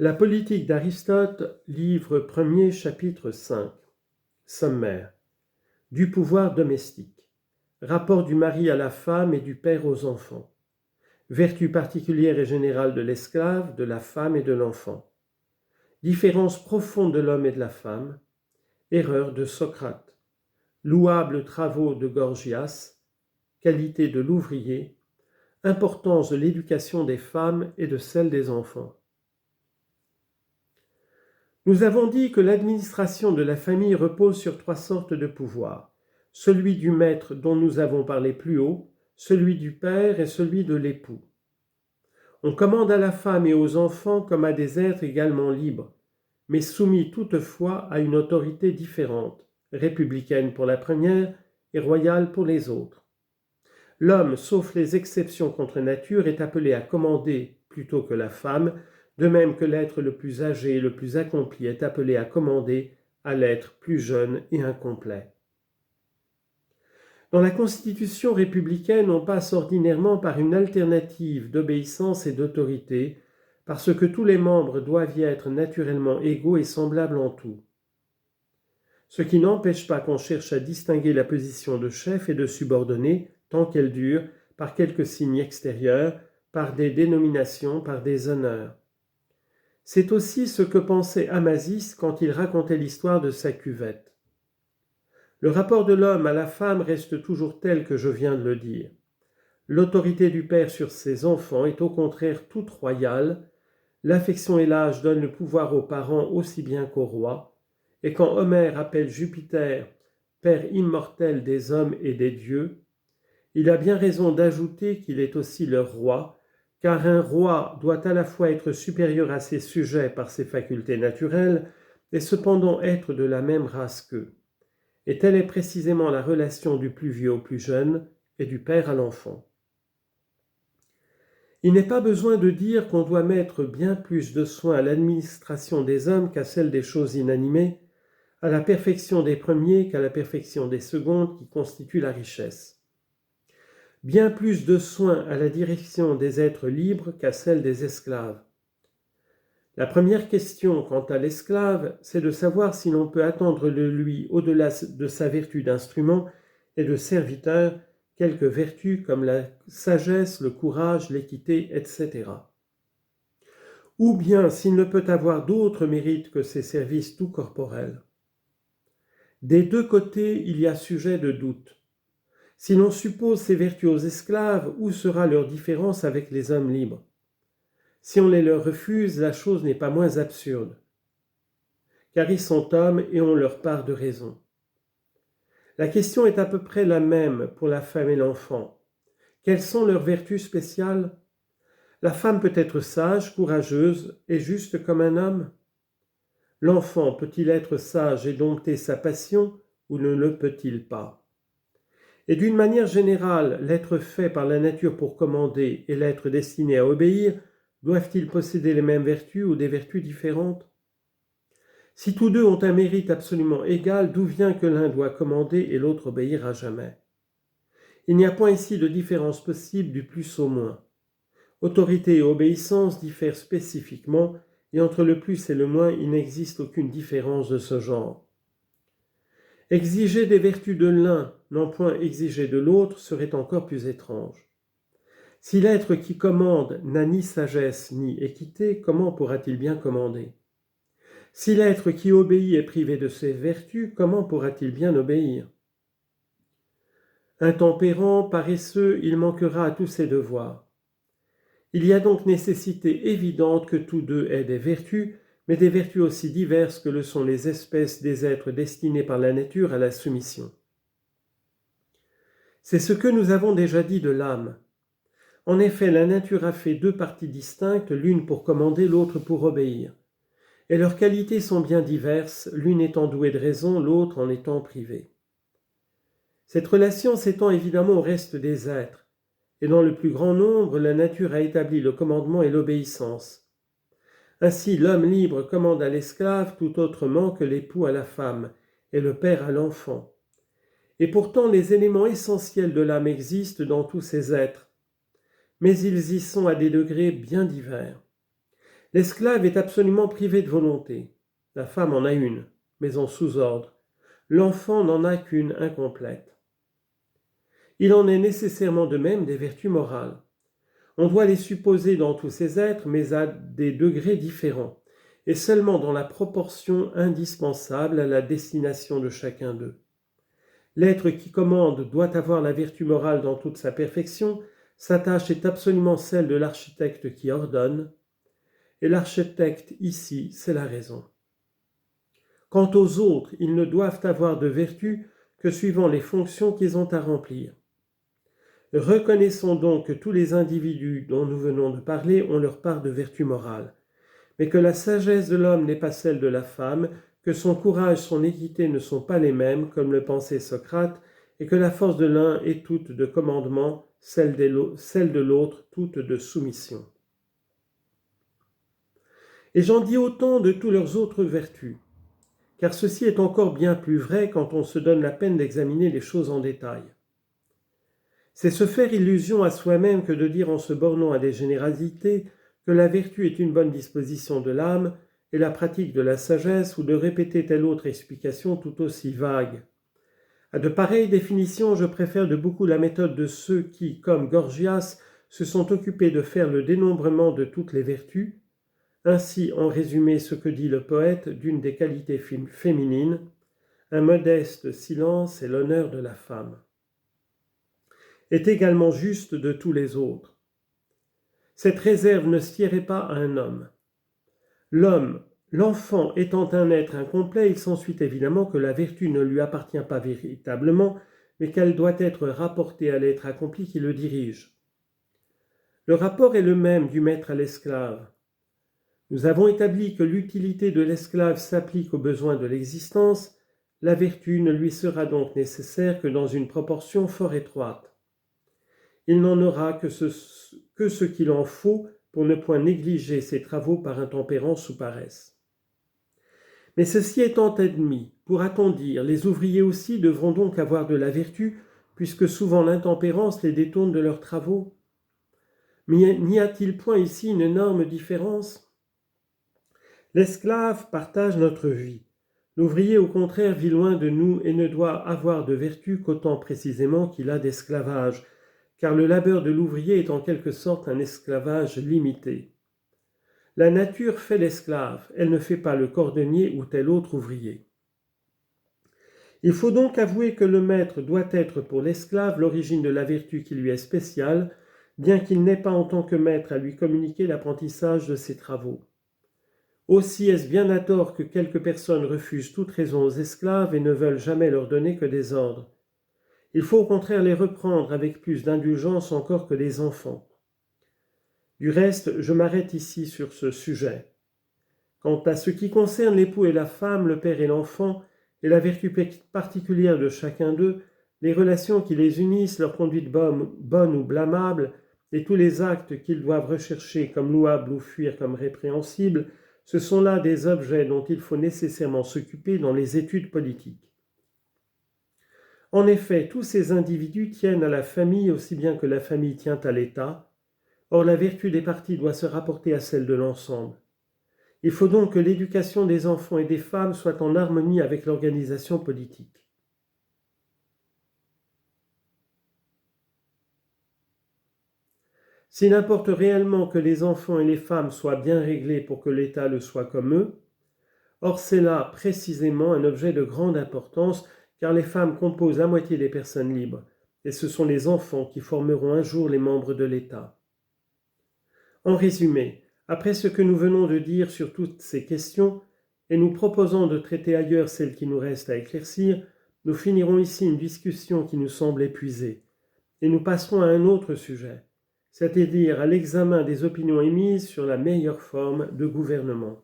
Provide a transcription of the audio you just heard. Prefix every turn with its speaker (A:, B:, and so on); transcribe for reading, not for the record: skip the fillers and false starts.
A: La politique d'Aristote, livre 1er, chapitre 5. Sommaire. Du pouvoir domestique. Rapport du mari à la femme et du père aux enfants. Vertu particulière et générale de l'esclave, de la femme et de l'enfant. Différence profonde de l'homme et de la femme. Erreur de Socrate. Louables travaux de Gorgias. Qualité de l'ouvrier. Importance de l'éducation des femmes et de celle des enfants. Nous avons dit que l'administration de la famille repose sur 3 sortes de pouvoirs. Celui du maître dont nous avons parlé plus haut, celui du père et celui de l'époux. On commande à la femme et aux enfants comme à des êtres également libres, mais soumis toutefois à une autorité différente, républicaine pour la première et royale pour les autres. L'homme, sauf les exceptions contre nature, est appelé à commander plutôt que la femme, de même que l'être le plus âgé et le plus accompli est appelé à commander à l'être plus jeune et incomplet. Dans la Constitution républicaine, on passe ordinairement par une alternative d'obéissance et d'autorité, parce que tous les membres doivent y être naturellement égaux et semblables en tout. Ce qui n'empêche pas qu'on cherche à distinguer la position de chef et de subordonné, tant qu'elle dure, par quelques signes extérieurs, par des dénominations, par des honneurs. C'est aussi ce que pensait Amasis quand il racontait l'histoire de sa cuvette. Le rapport de l'homme à la femme reste toujours tel que je viens de le dire. L'autorité du père sur ses enfants est au contraire toute royale. L'affection et l'âge donnent le pouvoir aux parents aussi bien qu'au roi. Et quand Homère appelle Jupiter « père immortel des hommes et des dieux », il a bien raison d'ajouter qu'il est aussi leur roi, car un roi doit à la fois être supérieur à ses sujets par ses facultés naturelles et cependant être de la même race qu'eux. Et telle est précisément la relation du plus vieux au plus jeune et du père à l'enfant. Il n'est pas besoin de dire qu'on doit mettre bien plus de soin à l'administration des hommes qu'à celle des choses inanimées, à la perfection des premiers qu'à la perfection des secondes qui constituent la richesse. Bien plus de soin à la direction des êtres libres qu'à celle des esclaves. La première question quant à l'esclave, c'est de savoir si l'on peut attendre de lui, au-delà de sa vertu d'instrument et de serviteur, quelques vertus comme la sagesse, le courage, l'équité, etc. Ou bien s'il ne peut avoir d'autres mérites que ses services tout corporels. Des deux côtés, il y a sujet de doute. Si l'on suppose ces vertus aux esclaves, où sera leur différence avec les hommes libres ? Si on les leur refuse, la chose n'est pas moins absurde, car ils sont hommes et ont leur part de raison. La question est à peu près la même pour la femme et l'enfant. Quelles sont leurs vertus spéciales ? La femme peut être sage, courageuse et juste comme un homme. L'enfant peut-il être sage et dompter sa passion ou ne le peut-il pas ? Et d'une manière générale, l'être fait par la nature pour commander et l'être destiné à obéir, doivent-ils posséder les mêmes vertus ou des vertus différentes ? Si tous deux ont un mérite absolument égal, d'où vient que l'un doit commander et l'autre obéir à jamais ? Il n'y a point ici de différence possible du plus au moins. Autorité et obéissance diffèrent spécifiquement, et entre le plus et le moins, il n'existe aucune différence de ce genre. Exiger des vertus de l'un, non point exiger de l'autre, serait encore plus étrange. Si l'être qui commande n'a ni sagesse ni équité, comment pourra-t-il bien commander ? Si l'être qui obéit est privé de ses vertus, comment pourra-t-il bien obéir ? Intempérant, paresseux, il manquera à tous ses devoirs. Il y a donc nécessité évidente que tous deux aient des vertus, mais des vertus aussi diverses que le sont les espèces des êtres destinés par la nature à la soumission. C'est ce que nous avons déjà dit de l'âme. En effet, la nature a fait 2 parties distinctes, l'une pour commander, l'autre pour obéir. Et leurs qualités sont bien diverses, l'une étant douée de raison, l'autre en étant privée. Cette relation s'étend évidemment au reste des êtres, et dans le plus grand nombre, la nature a établi le commandement et l'obéissance. Ainsi, l'homme libre commande à l'esclave tout autrement que l'époux à la femme, et le père à l'enfant. Et pourtant, les éléments essentiels de l'âme existent dans tous ces êtres, mais ils y sont à des degrés bien divers. L'esclave est absolument privé de volonté. La femme en a une, mais en sous-ordre. L'enfant n'en a qu'une incomplète. Il en est nécessairement de même des vertus morales. On doit les supposer dans tous ces êtres, mais à des degrés différents, et seulement dans la proportion indispensable à la destination de chacun d'eux. L'être qui commande doit avoir la vertu morale dans toute sa perfection, sa tâche est absolument celle de l'architecte qui ordonne, et l'architecte ici, c'est la raison. Quant aux autres, ils ne doivent avoir de vertu que suivant les fonctions qu'ils ont à remplir. Reconnaissons donc que tous les individus dont nous venons de parler ont leur part de vertu morale, mais que la sagesse de l'homme n'est pas celle de la femme, que son courage, son équité ne sont pas les mêmes, comme le pensait Socrate, et que la force de l'un est toute de commandement, celle de l'autre toute de soumission. Et j'en dis autant de toutes leurs autres vertus, car ceci est encore bien plus vrai quand on se donne la peine d'examiner les choses en détail. C'est se faire illusion à soi-même que de dire en se bornant à des généralités que la vertu est une bonne disposition de l'âme et la pratique de la sagesse, ou de répéter telle autre explication tout aussi vague. À de pareilles définitions, je préfère de beaucoup la méthode de ceux qui, comme Gorgias, se sont occupés de faire le dénombrement de toutes les vertus. Ainsi, en résumé, ce que dit le poète d'une des qualités féminines, un modeste silence est l'honneur de la femme, est également juste de tous les autres. Cette réserve ne siérait pas à un homme. L'enfant étant un être incomplet, il s'ensuit évidemment que la vertu ne lui appartient pas véritablement, mais qu'elle doit être rapportée à l'être accompli qui le dirige. Le rapport est le même du maître à l'esclave. Nous avons établi que l'utilité de l'esclave s'applique aux besoins de l'existence, la vertu ne lui sera donc nécessaire que dans une proportion fort étroite. Il n'en aura que ce qu'il en faut pour ne point négliger ses travaux par intempérance ou paresse. Mais ceci étant admis, pourra-t-on dire, les ouvriers aussi devront donc avoir de la vertu, puisque souvent l'intempérance les détourne de leurs travaux? Mais n'y a-t-il point ici une énorme différence? L'esclave partage notre vie. L'ouvrier, au contraire, vit loin de nous et ne doit avoir de vertu qu'autant précisément qu'il a d'esclavage, car le labeur de l'ouvrier est en quelque sorte un esclavage limité. La nature fait l'esclave, elle ne fait pas le cordonnier ou tel autre ouvrier. Il faut donc avouer que le maître doit être pour l'esclave l'origine de la vertu qui lui est spéciale, bien qu'il n'ait pas en tant que maître à lui communiquer l'apprentissage de ses travaux. Aussi est-ce bien à tort que quelques personnes refusent toute raison aux esclaves et ne veulent jamais leur donner que des ordres. Il faut au contraire les reprendre avec plus d'indulgence encore que les enfants. Du reste, je m'arrête ici sur ce sujet. Quant à ce qui concerne l'époux et la femme, le père et l'enfant, et la vertu particulière de chacun d'eux, les relations qui les unissent, leur conduite bonne ou blâmable, et tous les actes qu'ils doivent rechercher comme louables ou fuir comme répréhensibles, ce sont là des objets dont il faut nécessairement s'occuper dans les études politiques. En effet, tous ces individus tiennent à la famille aussi bien que la famille tient à l'État. Or, la vertu des partis doit se rapporter à celle de l'ensemble. Il faut donc que l'éducation des enfants et des femmes soit en harmonie avec l'organisation politique. S'il importe réellement que les enfants et les femmes soient bien réglés pour que l'État le soit comme eux, or c'est là précisément un objet de grande importance, car les femmes composent la moitié des personnes libres, et ce sont les enfants qui formeront un jour les membres de l'État. En résumé, après ce que nous venons de dire sur toutes ces questions, et nous proposant de traiter ailleurs celles qui nous restent à éclaircir, nous finirons ici une discussion qui nous semble épuisée, et nous passerons à un autre sujet, c'est-à-dire à l'examen des opinions émises sur la meilleure forme de gouvernement.